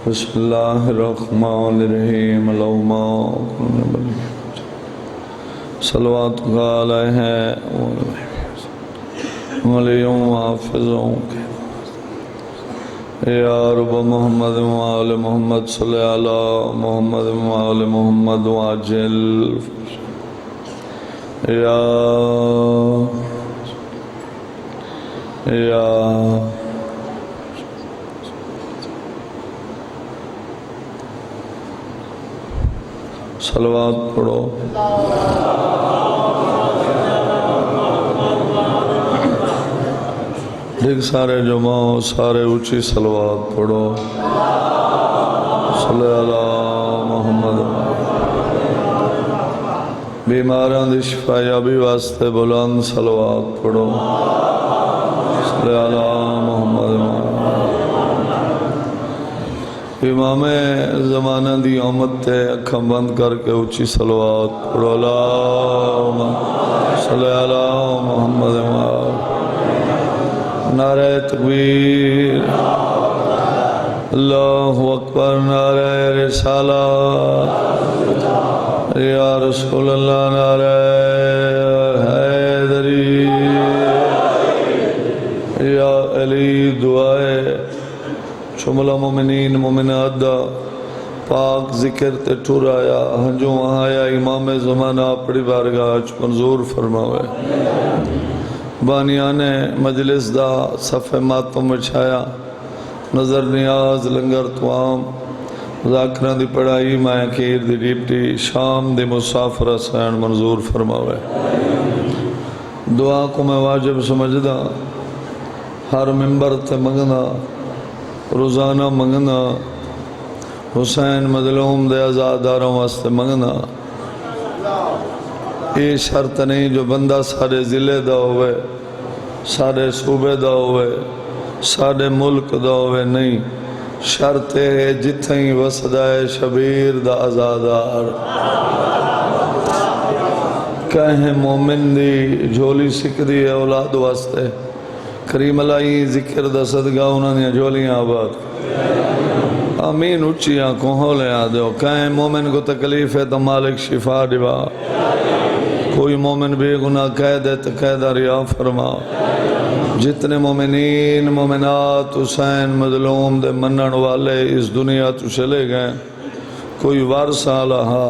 بسم اللہ الرحمن الرحیم اللہم صلوات علیہ ولیوں حافظوں یا رب محمد وآل محمد صلی علی محمد وآل محمد واجل یا صلوات پڑھو دیکھ سارے جماعوں سارے اونچی صلوات پڑھو صلی اللہ محمد بیماراں دی شفا یابی واسطے بلند صلوات پڑھو صلی اللہ محمد امام زمانہ دی آمد تے اکھاں بند کر کے اونچی صلوات پڑھو اللہم صلی اللہ محمد نعرہ تکبیر اللہ اکبر نعرہ رسالت یا رسول اللہ نعرہ حیدری یا علی دعائے شملہ مومنین مومنات دا پاک ذکر تے ٹھر آیا ہنجوں آیا امام زمانہ اپنی بارگاہ منظور فرماوے بانیان مجلس دا صفحہ ماتم وچھایا نظر نیاز لنگر توام ذاکران دی پڑھائی مائیں کیر دی ڈیپٹی شام دی مسافرہ سین منظور فرماوے دعا کو میں واجب سمجھدا ہر ممبر تے منگنا روزانہ منگنا حسین مظلوم دے آزاداروں واسطے منگنا یہ شرط نہیں جو بندہ سارے ضلع دا ہوئے سارے صوبے دا ہوئے سارے ملک دا ہوئے نہیں شرط ہے جتھیں وسدہ شبیر دا آزادار کہیں مومن دی جھولی سکھ دی اولاد واسطے کریم علائی ذکر دا صدقہ انہوں نے جھولیاں آباد آمین اچھی آنکھوں ہولے آدھو کہیں مومن کو تکلیف ہے تو مالک شفا دیوا کوئی مومن بھی گناہ کہہ دے تو کہہ دا ریا فرما جتنے مومنین مومنات حسین مظلوم دے منن والے اس دنیا تو چلے گئے کوئی وارثہ لہا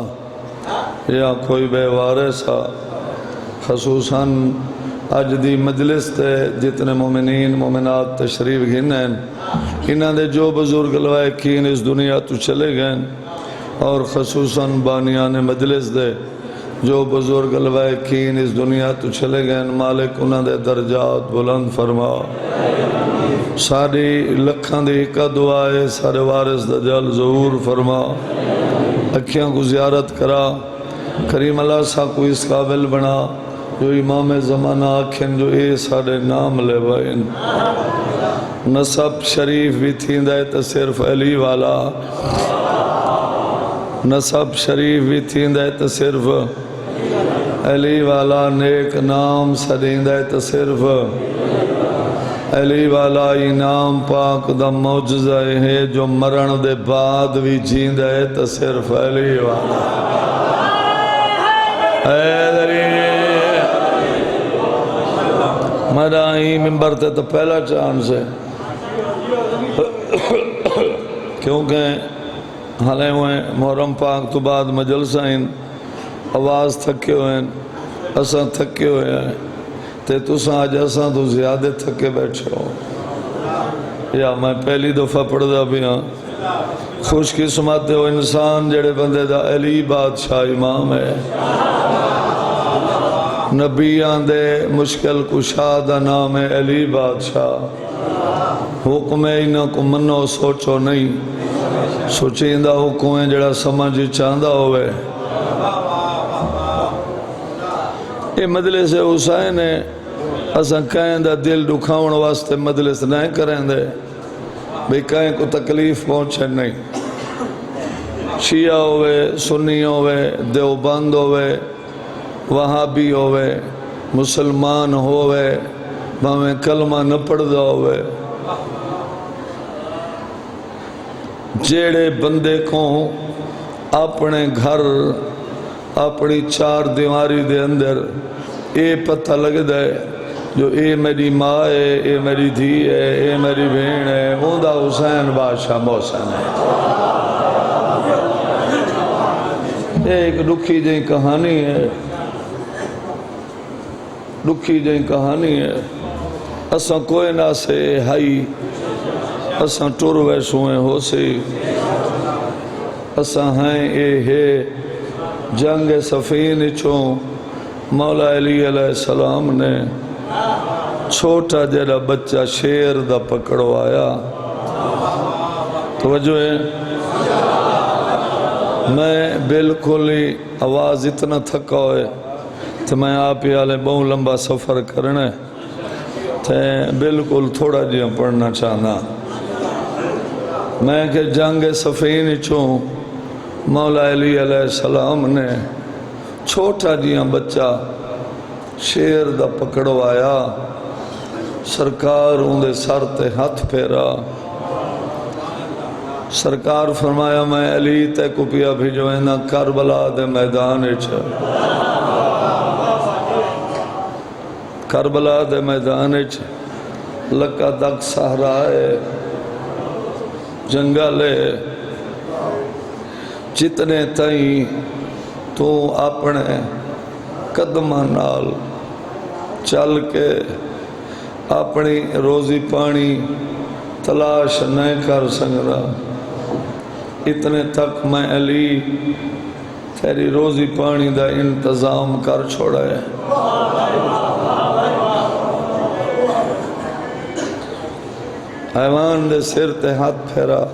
یا کوئی بے وارثہ خصوصاً آج دی مجلس تے جتنے مومنین مومنات تشریف گھنیں انہاں دے جو بزرگ لوائقین اس دنیا تو چلے گئے اور خصوصاً بانیان مجلس دے جو بزرگ لوائقین اس دنیا تو چلے گئے مالک انہاں دے درجات بلند فرما ساری لکھاں دی کا دعائے سارے وارث دجال ظہور فرما اکھیاں کو زیارت کرا کریم اللہ سا کو اس قابل بنا جو امام زمانہ آکھیں جو اے سارے نام لے بائن نصب شریف بھی تھیں دائے تو صرف علی والا نصب شریف بھی تھیں دائے تو صرف علی والا نیک نام سدیں دائے تو صرف علی والا انام پاک دا معجزہ ہے جو مرن دے بعد بھی جیند ہے تو صرف علی والا حیدری مدائی ممبر تے تو پہلا چانس ہے کیونکہ حالے ہوئے محرم پاک تو بعد مجلسہ ہیں آواز تھکے ہوئے ہیں اساں تھکے ہوئے ہیں تے تساں آج اساں تو زیادہ تھکے بیٹھے ہو یا میں پہلی دفعہ پڑھ دا بھی ہاں خوش قسمت ہو انسان جڑے بندے دا علی بادشاہ امام ہے نبیان دے مشکل کشا دا نام ہے علی بادشاہ حکم انہاں کو منو سوچو نہیں سوچیندہ حکم ہے جڑا سمجھ چاندہ ہوئے یہ مجلس حسین ہے اساں کہیں دا دل دکھاؤن واسطے مجلس نہیں کریں دے بھئی کہیں کو تکلیف پہنچے نہیں شیعہ ہوئے سنی ہوئے دیوبند ہوئے وہابی ہوئے مسلمان ہوئے بھامیں کلمہ نہ پڑھ دا ہوئے جیڑے بندے کو اپنے گھر اپنی چار دیواری دے اندر اے پتہ لگ دے جو اے میری ماں ہے، اے میری دھی ہے، اے میری بہن ہے، اوندا حسین بادشاہ محسن ہے۔ ایک دکھی جی کہانی ہے، دکھی جی کہانی ہے۔ اساں کوئی نہ سے ہائی، اساں ٹر ویسویں ہو سی، اساں ہیں اے ہے جنگ صفین چوں مولا علی علیہ السلام نے چھوٹا جڑا بچہ شیر دا پکڑوایا۔ توجہ ہے، میں بالکل ہی آواز اتنا تھکا ہوئے تو میں آپ ہی آلے بہت لمبا سفر کرنے تھے، بالکل تھوڑا جیاں پڑھنا چاہنا۔ میں کہ جنگ صفین چوں مولا علی علیہ السلام نے چھوٹا جیاں بچہ شیر دا پکڑوایا، سرکار اندے سر تے ہاتھ پھیرا، سرکار فرمایا میں علی تے کو پیا بھیجوینا کربلا دے میدان اچھا، کربلا دے میدان اچھا لکا دک سہرائے جنگلے، جتنے تائیں تو اپنے قدمہ نال چل کے اپنی روزی پانی تلاش نہیں کر سکتا، اتنے تک میں علی تیری روزی پانی دا انتظام کر چھوڑا ہے۔ حیوان دے سر تے ہاتھ پھیرا،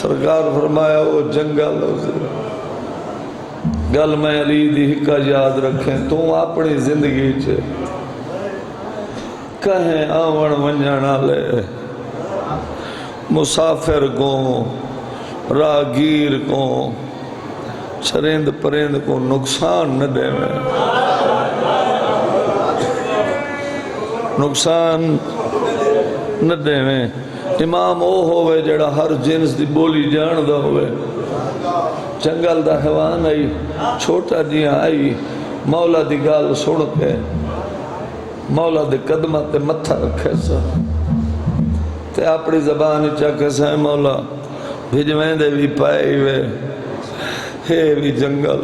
سرکار فرمایا وہ جنگل گل میں علی دی حکا یاد رکھیں، تو اپنی زندگی چھے کہیں آون ونجانا لے مسافر کو راگیر کو چرند پرند کو نقصان نہ دے میں، نقصان نہ دے میں۔ امام او ہوئے جڑا ہر جنس دی بولی جان دا ہوئے، جنگل دا حیوان آئی چھوٹا جیاں آئی، مولا دی گال سن کے مولا دے قدمہ تے متھا رکھے سا تے اپنی زبان چاکے سا مولا بھجویں دے بھی پائے ہوئے، ہے بھی جنگل،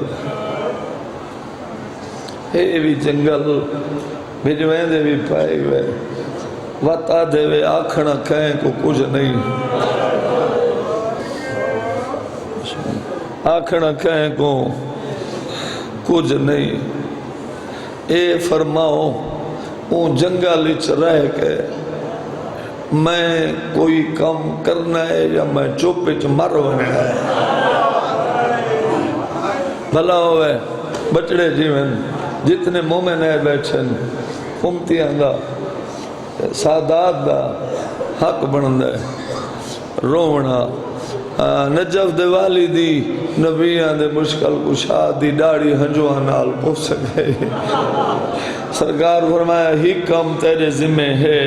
ہے بھی جنگل، بھجویں دے بھی پائے ہوئے، وطا دے وے آکھنا کہیں کو کچھ نہیں، آکھنا کہیں کو کچھ نہیں۔ اے فرماؤ اون جنگل اچ رہ کے میں کوئی کام کرنا ہے یا میں چوپ اچ مر ہونے ہے؟ بھلا ہوئے بچڑے جیون جتنے مومن ہے بیٹھن امتیاں دا سادات دا حق بنندہ ہے رونا۔ نجف دے والی دی نبیان دے مشکل کشا دی ڈاڑی ہنجوان نال پوچھ گئے، سرکار فرمایا ہی کم تیرے ذمہ ہے،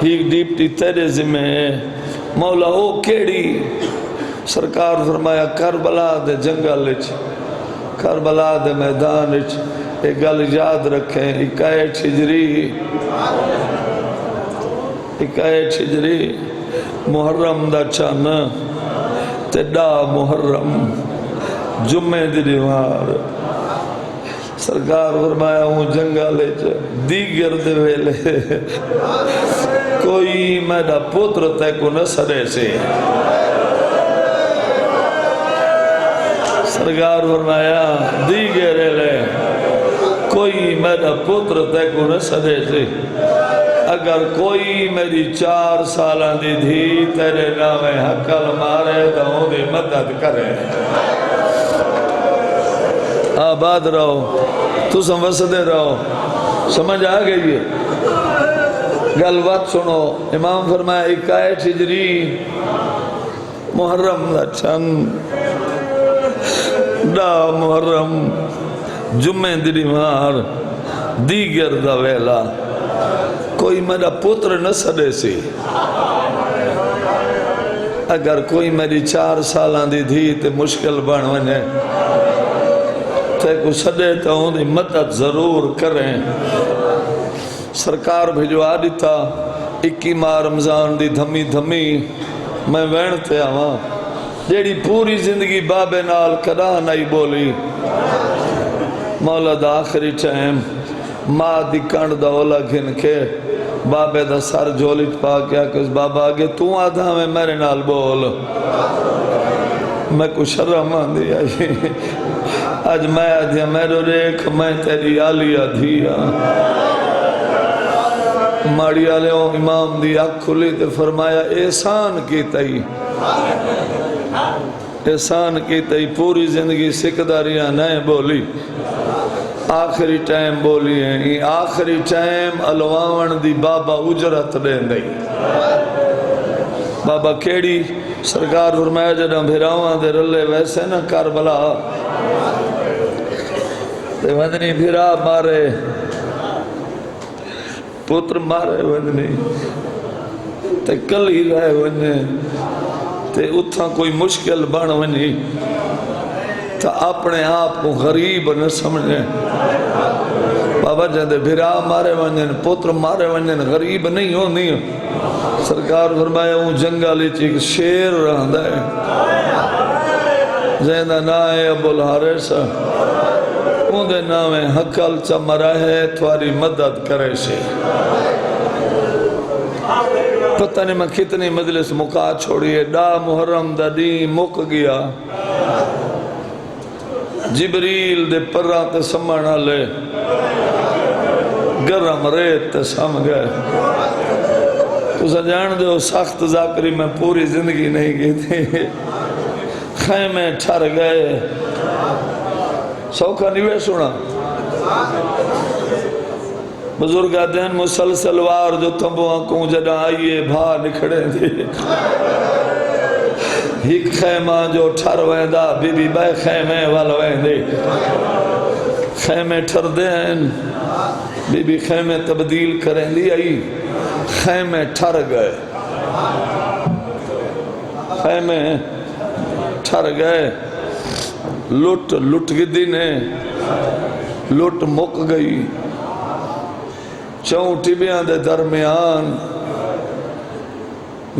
ہی ڈیپٹی تیرے ذمہ ہے، مولا او کیڑی؟ سرکار فرمایا کربلا دے جنگل اچ، کربلا دے میدان اچ ایک گل یاد رکھیں، 21 ہجری، 21 ہجری محرم دا چان تے ڈا محرم جمعہ دی دیوار، سرکار فرمایا ہوں جنگل دیگر دے ویلے کوئی میرا پتر تے کو نہ سرے سے، سرکار فرمایا دیگر ویلے کوئی میرا پتر تے کو نہ سرے سے، اگر کوئی میری 4 سالان دی دھی تیرے نامے حقل مارے تو ہوں دی مدد کرے۔ آباد رہو، تو سمجھتے رہو، سمجھ آ گئی ہے گل بات سنو۔ امام فرمایا 21 ہجری محرم دا چند ڈا محرم جمعہ دی دیوار دیگر دا ویلا کوئی میرا پتر نہ سڑے سی، اگر کوئی میری 4 سالان دی دھی تے مشکل بن ونے تے کو سدے تو ان دی مدد ضرور کریں سرکار بھیجوا دیتا 21 ماہ رمضان دی دھمی دھمی میں وین تے آواں جیڑی پوری زندگی بابے نال کدا نہیں بولی مولا دا آخری ٹائم ماں دی کنڈ دا اولا گھن کے بابے دا سر جولی پا کیا کہ اس بابا آگے تو آدھا میں میرے نال بول میں کو شرم آن دیا آج میں آدھیا میرے ریکھ میں تیری آلیا دھیا ماڑی آلیوں امام دی آنکھ کھلی تے فرمایا احسان کی تئی احسان کی تئی پوری زندگی سکداریاں نہیں بولی آخری ٹائم بولی ہیں آخری ٹائم الواون دی بابا اجرت دیں دئی بابا کیڑی سرکار فرمایا جڑا بھراواں دے رلے ویسے نہ کربلا تے ودنی بھرا مارے پتر مارے ودنی تے کلی رہے ودنی تے اتھا کوئی مشکل بن ونی تو اپنے آپ کو غریب نہ سمجھیں بابا جاندے بھرا مارے ونجن پتر مارے ونجن غریب نہیں ہو نہیں سرکار فرمایا ہوں جنگالی چیک شیر رہندا ہے زیندہ نائے ابو الحارث ہوں دے نامے حقل چمرا ہے تھواری مدد کرے سے پتہ نہیں میں کتنی مجلس مکا چھوڑی ہے ڈا محرم دا دین مک گیا جبریل دے پران تے سمانا لے گرم ریت تے سم گئے تو سا جان دے ہو سخت ذاکری میں پوری زندگی نہیں کی تھی خیمے ٹھر گئے سوکھا نیوے سنا بزرگ دین مسلسل وار جو تمبو آنکوں جڑا آئیے بھا نکھڑے تھے ہک خیمہ جو ٹھر ویندہ بی بی بے خیمے وال ویندے خیمے ٹھر دین بی بی خیمے تبدیل کریں دی آئی خیمے ٹھر گئے خیمے ٹھر گئے لٹ گدی نے لٹ مک گئی چون ٹبیاں دے درمیان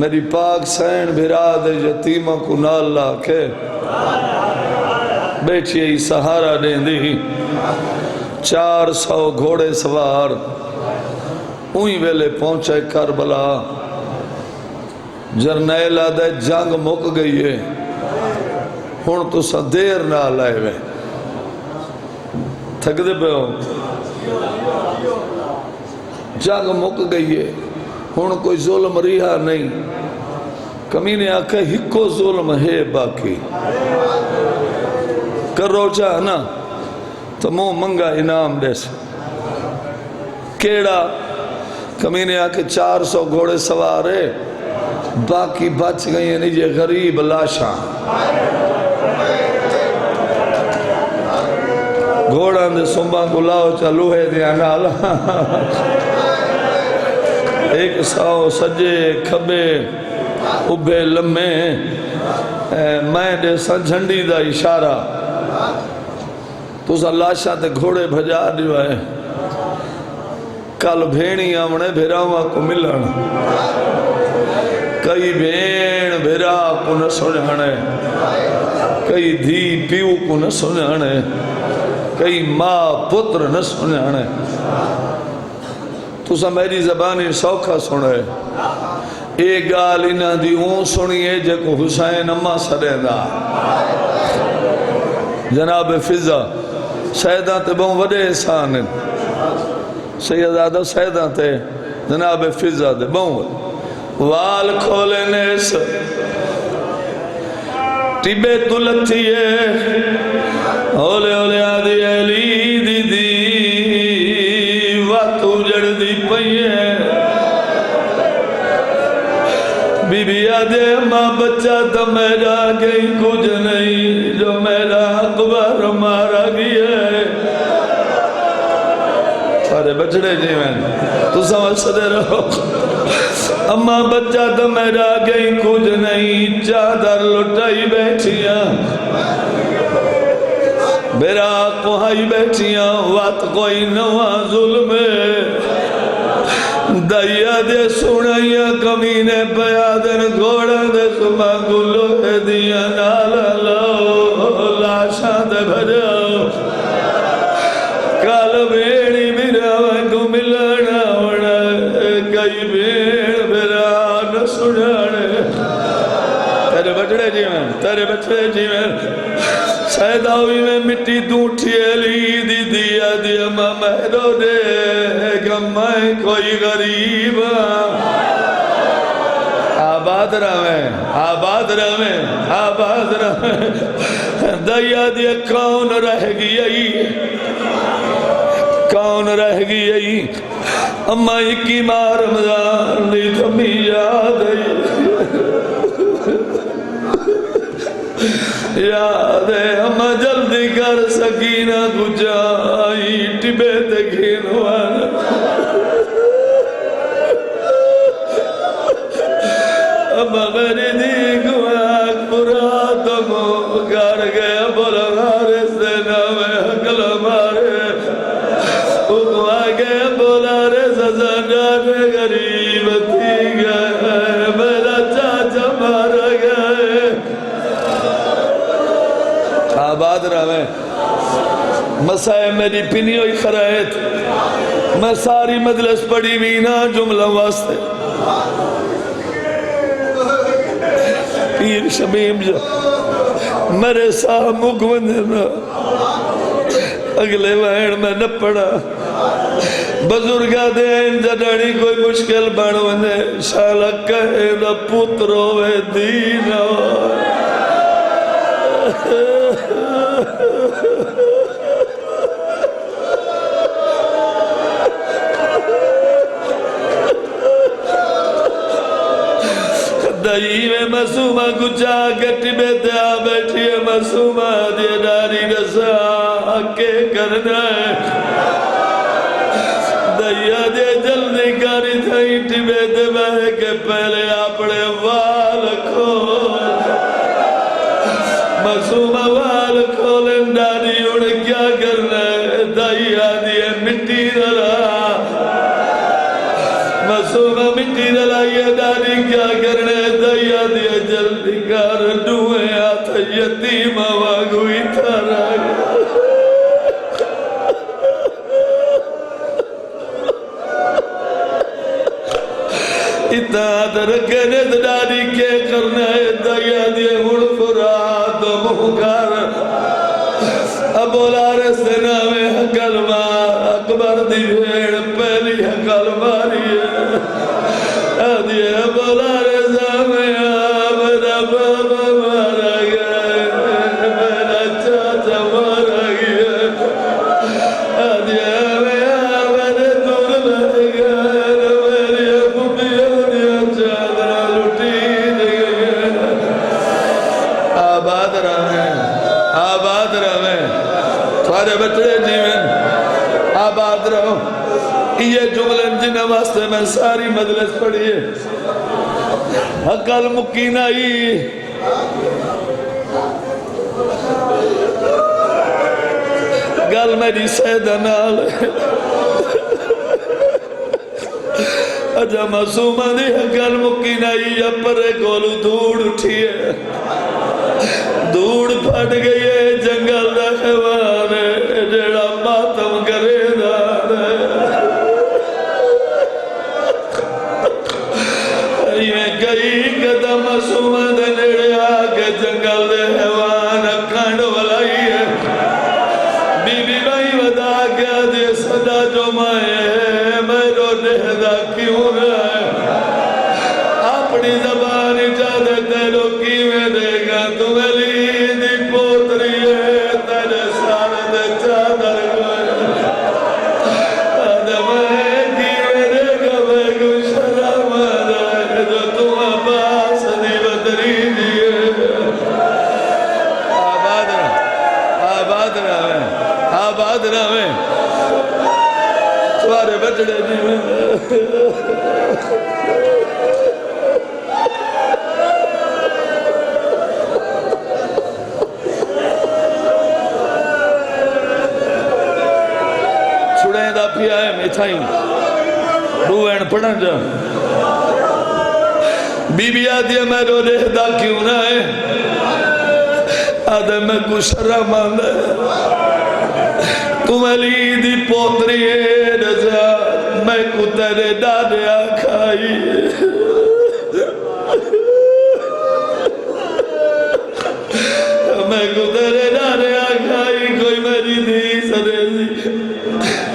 میری پاک سین بھرا دے یتیمہ کو نال لا کے بیٹھی ای سہارا دیں دی 400 گھوڑے سوار اوہی ویلے پہنچے کربلا جرنیل آدھے جنگ مک گئی ہے ہون تو سا دیر نہ لائے ہوئے تھک دے پہ ہو جنگ مک گئی ہے ہون کوئی ظلم رہا نہیں کمینے آکھے ہکو ظلم ہے باقی کرو چاہنا تو مو منگا انعام دے سے کیڑا کمینے آکھے 400 گھوڑے سوارے باقی بچ گئی ہیں یہ غریب لاشاں گھوڑا دے سنبا کو لاؤ چلو ہے دیا نالا 100 سجے کھبے ابھے لمے میں دے سن جھنڈی دا اشارہ تو سا لاشاں تے گھوڑے بھجا دیوائے کل بھینی آمنے بھیراوہ کو ملن کئی بھین بھیرا کو نہ سنجھانے کئی دھی پیو کو نہ سنجھانے کئی ماں پتر نہ سنجھانے تو سا میری زبانی سوکھا سنے ایک گال انہ دی اون سنیے جے کو حسین اما سرے دا جناب فضا سیدہ تے بہن وڈے احسان سیدہ سیدہ تے جناب فضا دے بہن وال کھولے نیس ٹیبے تو لتھیے اولے اولے آدھی علی دی دی واتو جڑ دی پئیے بی بی آدھے ماں بچہ تو میرا کہیں کچھ نہیں جو میرا اکبر مارا گیا ہے سارے بچڑے جیویں تو سمجھ سدے رہو اما بچہ تو میرا گئی کچھ نہیں چادر لٹائی بیٹھیاں میرا کوہائی بیٹھیاں وات کوئی نوا ظلم دیا دے سنائیاں کمینے پیادن گھوڑا دے سما گلو ہے دیا نالا لو لاشاں دے بھجاؤ کال بیڑی میرا کو ملنا ہونا کئی بیڑ میرا نہ سنانے تیرے بچڑے جیویں سیداوی میں مٹی دوٹھیے لی دی دیا دیا مہدو دے گمائیں کوئی غریب آباد رہے دیا دیا کون رہ گئی اما اکی ماہ رمضان دی تمی یاد یاد ہے اما جلدی کر سکینہ گجائی ٹبے تکین وانا اما میری دی گواک مرادمو کر گیا بولا مارے سینا میں حقل مارے اگوا گیا بولا رے سزنان غریب تھی گئے میرا چاچا مارا گئے آباد رہے مسائے میری پنی ہوئی خرائط میں ساری مجلس پڑی مینا جملہ واسطے پیر شمیم جو میرے ساہ مگوندنا اگلے وین میں نہ پڑا بزرگا دین جڑی کوئی مشکل بڑھونے شالا کہے دا پترو وے دینا دائی میں مسومہ کچھا گٹی بیتے آ بیٹھی ہے مسومہ دیا داری رسا کے کرنا ہے دیا دیا جلدی کاری تھائی ٹی بیتے بہے کے پہلے اپنے وال کھول مسومہ وال کھولن داری انہیں کیا کرنا ہے دیا دیا مٹی رلا مسومہ مٹی رلا یہ داری کیا کرنا ہے دیا دیا جلدی کار ڈوئے آتا یتیم آواگوئی تھارا اتاد رکھنے داری کے کرنا ہے دیا دیا ہڑ فراد مہکار ابولا رسنا میں حقل مار اکبر دی بھیڑ پہلی حقل ماری ہے دیا ابولا رسنا میں میرا بابا مارا گیا میرا چاچا مارا گیا دیا میرے دور لے گیا میری ابوبیا دیا چادرہ لٹی گیا آباد رہے تھوڑے بچڑے جیویں آباد رہو یہ جملن جنہ واسطے میں ساری مجلس پڑھی ہے حقل مکین آئی گل میری سیدہ نال اجا معصومہ دی حقل مکین آئی یا پرے کولو دھوڑ اٹھی ہے دھوڑ پھٹ گئی ہے جنگل دا حیوان ہے جیڑا ماتم کرے دار یہ گئی قدم معصومہ دے نیڑے آگے جنگل دے حیوان کھانڈ ولائی ہے بی بی بھائی ودا کیا دے صدا جو مائے میرو نہدہ کیوں رہا ہے اپنی زبان اجادے تیرو کیویں دے گا تمہیں لی دی پوتری ہے تیرے سارے دے چادر گوئے آدمائے کیویں دے گا میں کو شرم آدھائے جو تم عباس دی بدری دیئے آباد رہے چھڑیں دا پیا ہے میتھائیں روین پڑھن جا بی بی آدھی میں رو رہدا کیوں نہ ہے آدھے میں کو شرم آندھے تم علی دی پوتری رضا میں کو تیرے ڈاڈیا کھائی میں کو تیرے ڈاڈیا کھائی کوئی میری دی سرے دی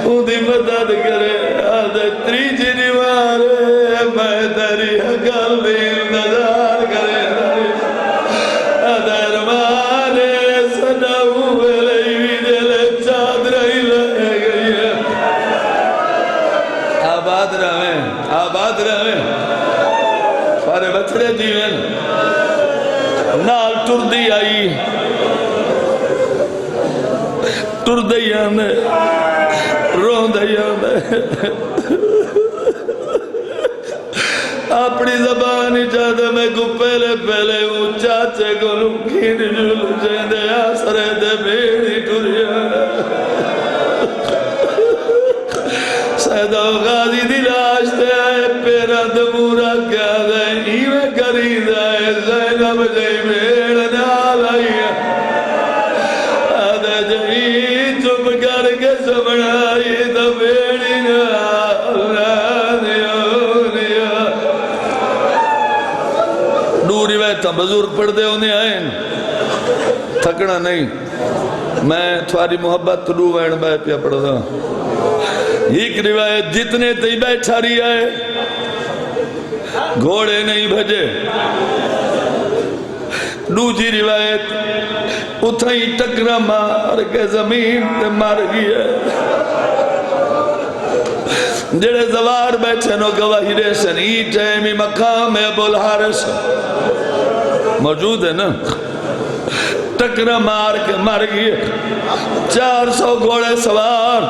ان دی مدد کرے آدھے تریجی نیوارے میں تیری حقل بھی نظار کرے آدھے رمانے صداؤں بلئی بھی جلے چادر ہی لے گئی ہے آباد رہیں سارے بچڑے جیون نال ٹردی آئی ٹردی آنے روندی آنے اپنی زبانی چاہتے میں کو پہلے وہ چاچے کو لکھین جلو جیندے آسرے دے بیڑی ٹریا سیدہ غازی دلاش دے آئے پیرا دمورا کیا دے ایوے کری دے زینب جائی بیڑ نال آئی آدھے جائی چپ کر کے سمڑائی دا بیڑی نال دوری ویتا بزرگ پڑھ دے انہیں آئین تھکنا نہیں میں تھواری محبت رو وین بے پیا پڑھ دا ایک روایت جتنے تی بیٹھا رہی آئے گھوڑے نہیں بھجے دوجی روایت اتھائی ٹکرا مار کے زمین تے مار گیا جڑے زوار بیٹھے نو گواہی ریشن ای ٹیمی مقام ابو الحارث موجود ہے نا ٹکرا مار کے مر گئے 400 گھوڑے سوار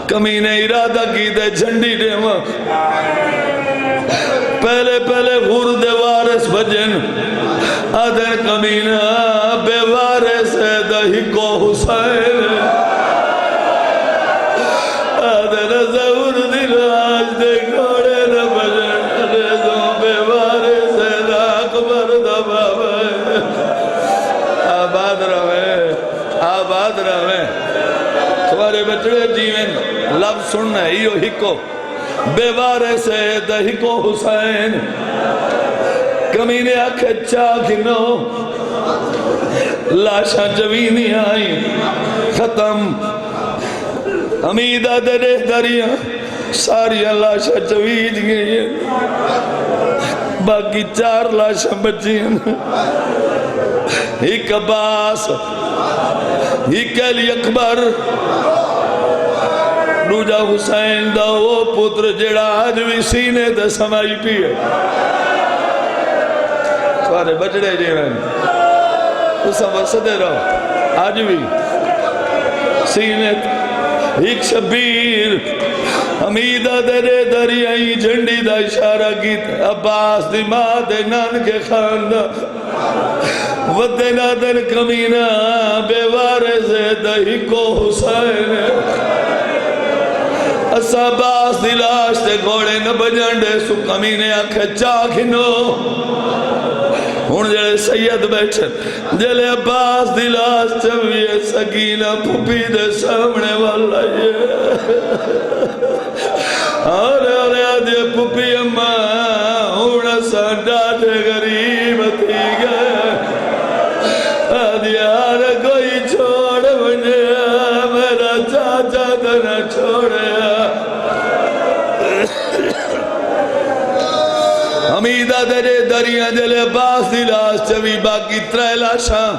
کمینے ارادہ کی دے جھنڈی دے پہلے غرد وارث بجن آدھر کمینہ بے وارث دہی کو حسین آدھر زور دلاج دے گھوڑے نہ بجن ریزوں بے وارث دا اکبر دا بابا آباد رہے تمہارے بچڑے جیون لفظ سننا ہے ایو ہکو بے وارث دا ہکو حسین کمینے آکھے چاکھنو لاشاں جوینی آئیں ختم امیدہ دے دریاں ساری لاشاں جوید گئی باقی 4 لاشاں بچی ایک عباس ایک علی اکبر دوجا حسین دا وہ پتر جڑا آج بھی سینے دے سمائی پیئے سارے بچڑے جیوین اسا وسدے رہو آج بھی سینے ایک شبیر حمیدہ دے دریائی جھنڈی دا اشارہ کی عباس دی ماں دے نان کے خاندہ ودنا دن کمینہ بے وارث دہی کو حسین اسا عباس دی لاش تے گھوڑے نہ بجنڈے سو کمینے آکھے چاکھنو ہون جڑے سید بیٹھن جلے عباس دی لاش چویے سکینہ پھپی دے سامنے والا یہ اور آدھے پھپی اماں ہون اسا ڈاٹے غریب تھی گئے آدھے آر کوئی چھوڑ بنے میرا چاچا دنہ چھوڑے حمیدہ دے دریاں جلے عباس دی لاش چوی باقی 3 لاشاں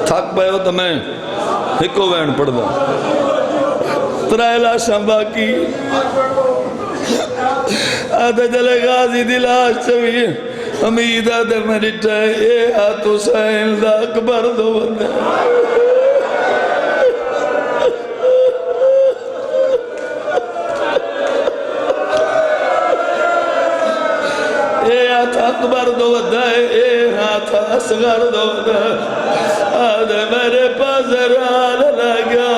تھک پہ ہو تو میں ہکو وین پڑھ دا 3 لاشاں باقی آدھے جلے غازی دی لاش چوی حمیدہ دے میری ٹائے اے ہاتھ حسین دا اکبر دو بندے اے ہاتھ اکبر دو دائے اے ہاتھ اصغر دو دائے آدھے میرے پاس رال لگا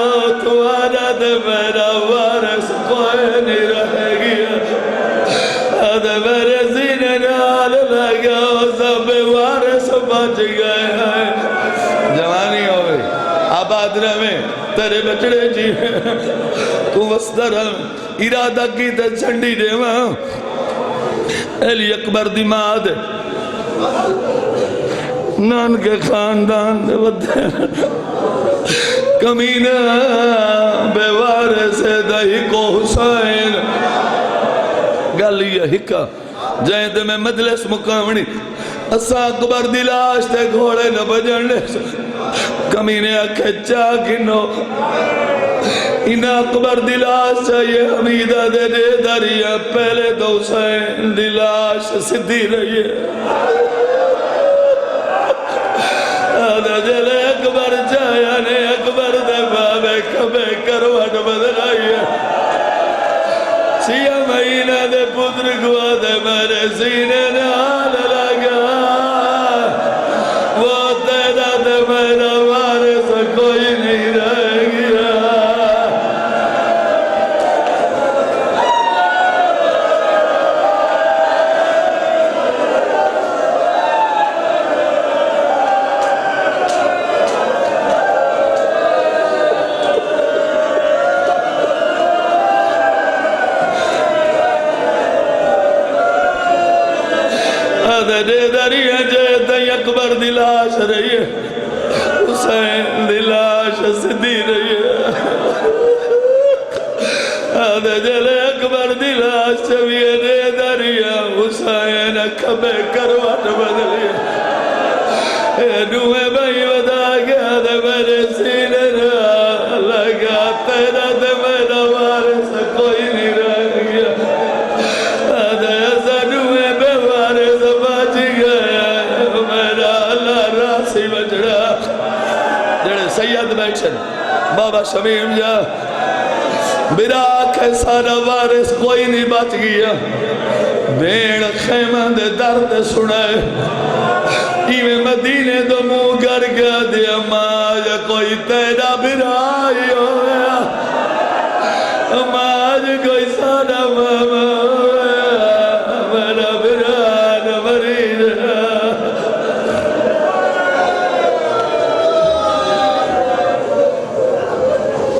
تو آدھے میرا وارث کوئی نہیں رہ گیا آدھے میرے زینے رال لگا سب وارث بچ گئے ہیں جوانی ہوئے آباد رہے تیرے بچڑے جی تو وسطر ارادہ کی تے چھنڈی دے وہاں علی اکبر دی ماد نان کے خاندان دے ودے کمینہ بے وارث دہی کو حسین گل یہ ہکا جائیں تے میں مجلس مقامنی اسا اکبر دی لاش تے گھوڑے نہ بجڑنے کمینے اکھچا کنو انہا اکبر دی لاش چاہیے حمیدہ دے دے دریا پہلے دو حسین دی لاش صدی رہی ہے آدھا جلے اکبر چاہیا نے اکبر دے بابے کبے کروٹ بدلائی ہے سیاہ مہینہ دے پتر گوا دے میرے سینے نال لگا وہ تیرا دے میرا وارث کوئی نہیں رہ گیا دے دریا جے اکبر دی لاش رہی ہے حسین دی لاش صدی رہی ہے آدھے جلے اکبر دی لاش چویے دے دریا حسین کبے کروٹ بدلی اے نوے بھائی ودا گیا دے میرے سینے لگا تیرا دے میرا وارث کوئی نہیں رہ گیا آدھے ایسا نوے بے وارث بچ گیا میرا اللہ راسی بچڑا جڑے سید بیٹھن بابا شمیم جا میرا آنکھیں سارا وارث کوئی نہیں بچ گیا بیڑ خیمہ دے درد سنائے ایویں مدینے دو منہ گر گیا دیا ماج کوئی تیرا برائی ہویا ماج کوئی سارا ماما